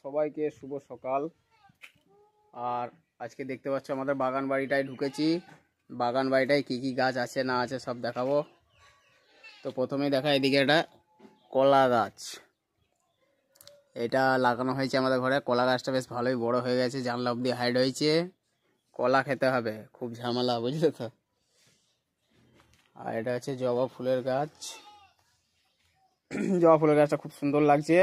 সবাইকে শুভ সকাল। আর আজকে দেখতে পাচ্ছ আমাদের বাগান বাড়িটায় ঢুকেছি। বাগান বাড়িটায় কী কী গাছ আছে না আছে সব দেখাবো। তো প্রথমেই দেখা, এদিকে একটা কলা গাছ, এটা লাগানো হয়েছে আমাদের ঘরে। কলা গাছটা বেশ ভালোই বড় হয়ে গেছে, জানলা অব্দি হাইট হয়েছে। কলা খেতে হবে, খুব ঝামেলা, বুঝলে তো। আর এটা হচ্ছে জবা ফুলের গাছ। জবা ফুলের গাছটা খুব সুন্দর লাগছে।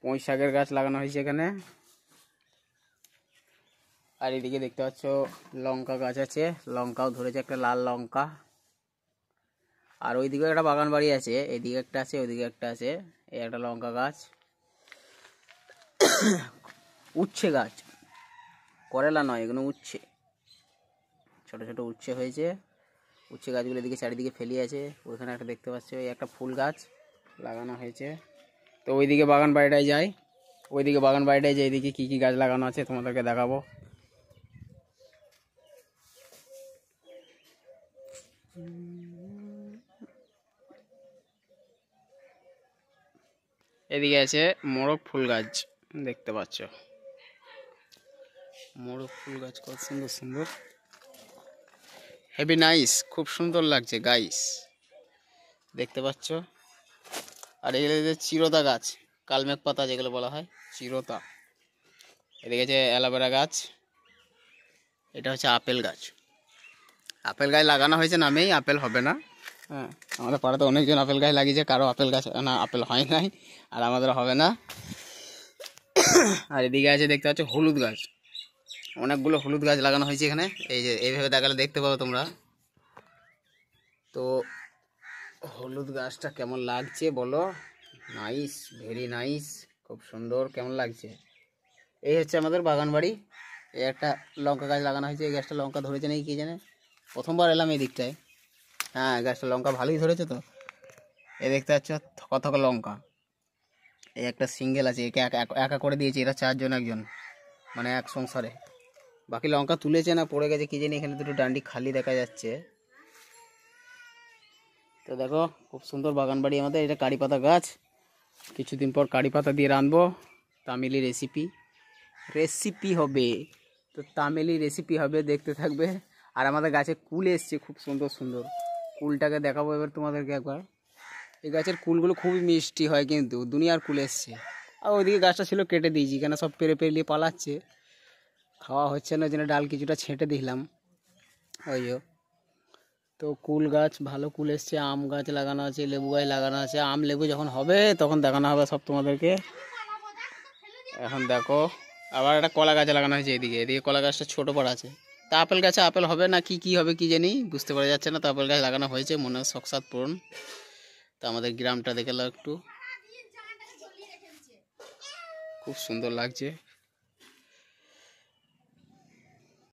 পুঁই শাকের গাছ লাগানো হয়েছে এখানে। আর এদিকে দেখতে পাচ্ছ লঙ্কা গাছ আছে, লঙ্কাও ধরেছে, একটা লাল লঙ্কা। আর ওইদিকে একটা বাগান বাড়ি আছে, এদিকে একটা আছে, ওইদিকে একটা আছে। এই একটা লঙ্কা গাছ, উচ্ছে গাছ, করেলা নয়, এগুলো উচ্ছে, ছোট ছোট উচ্ছে হয়েছে। উচ্ছে গাছগুলো এদিকে চারিদিকে ফেলি আছে। ওইখানে একটা দেখতে পাচ্ছ, এই একটা ফুল গাছ লাগানো হয়েছে। তো ওইদিকে বাগান বাড়িটায় যাই, ওইদিকে বাগান বাড়িটায় যে এইদিকে কী কী গাছ লাগানো আছে তোমাদেরকে দেখাবো। এদিকে আছে মোরগ ফুল গাছ, দেখতে পাচ্ছ মোরগ ফুল গাছ, কত সুন্দর সুন্দর, হেভি নাইস, খুব সুন্দর লাগছে গাইস, দেখতে পাচ্ছ। আর এগুলো যে চিরতা গাছ, কালমেঘ পাতা যেগুলো বলা হয়, চিরতা। এদিকে আছে অ্যালোভেরা গাছ। এটা হচ্ছে আপেল গাছ। আপেল গাছ লাগানো হয়েছে নামেই, আপেল হবে না। হ্যাঁ, আমাদের পাড়াতে অনেকজন আপেল গাছ লাগিয়েছে, কারো আপেল গাছ না, আপেল হয় নাই, আর আমাদের হবে না। আর এদিকে আছে দেখতে পাচ্ছ হলুদ গাছ, অনেকগুলো হলুদ গাছ লাগানো হয়েছে এখানে। এই যে এইভাবে দেখালে দেখতে পাবো তোমরা। তো হলুদ গাছটা কেমন লাগছে বলো? নাইস, ভেরি নাইস, খুব সুন্দর, কেমন লাগছে? এই হচ্ছে আমাদের বাগান বাড়ি। এই একটা লঙ্কা গাছ লাগানো হয়েছে, এই গাছটা লঙ্কা ধরেছে নাকি কে জানে, প্রথমবার এলাম এই দিকটায়। হ্যাঁ, গাছটা লঙ্কা ভালোই ধরেছে তো। এই দেখতে পাচ্ছ থকা থকা লঙ্কা। এই একটা সিঙ্গেল আছে, একে একা করে দিয়েছে, এরা চারজন, একজন মানে এক সংসারে। বাকি লঙ্কা তুলেছে না পড়ে গেছে কি জানি, এখানে দুটো ডান্ডি খালি দেখা যাচ্ছে। তো দেখো খুব সুন্দর বাগান বাড়ি আমাদের। এটা কারি পাতা গাছ, কিছুদিন পর কারি পাতা দিয়ে রাঁধবো, তামিলি রেসিপি হবে। তো তামিলি রেসিপি হবে, দেখতে থাকবে। আর আমাদের গাছে কুল এসছে খুব সুন্দর সুন্দর, কুলটাকে দেখাবো এবার তোমাদেরকে একবার। এই গাছের কুলগুলো খুবই মিষ্টি হয়, কিন্তু দুনিয়ার কুল এসছে। আর ওইদিকে গাছটা ছিল কেটে দিয়েছি, কেন সব পেরে পেরিয়ে পালাচ্ছে, খাওয়া হচ্ছে না, যেন ডাল কিছুটা ছেঁটে দিলাম, ওই। তো কুল গাছ ভালো কুল এসছে। আম গাছ লাগানো আছে, লেবু গাছ লাগানো আছে। আম লেবু যখন হবে তখন দেখানো হবে সব তোমাদেরকে। এখন দেখো আবার একটা কলা গাছ লাগানো হয়েছে এদিকে, এদিকে কলা গাছটা ছোটো পড়া আছে। তা আপেল গাছে আপেল হবে না কি হবে কি জানি, বুঝতে পারা যাচ্ছে না। তো আপেল গাছ লাগানো হয়েছে, মনে হয় শখসাদ পূরণ। তো আমাদের গ্রামটা দেখে একটু খুব সুন্দর লাগছে।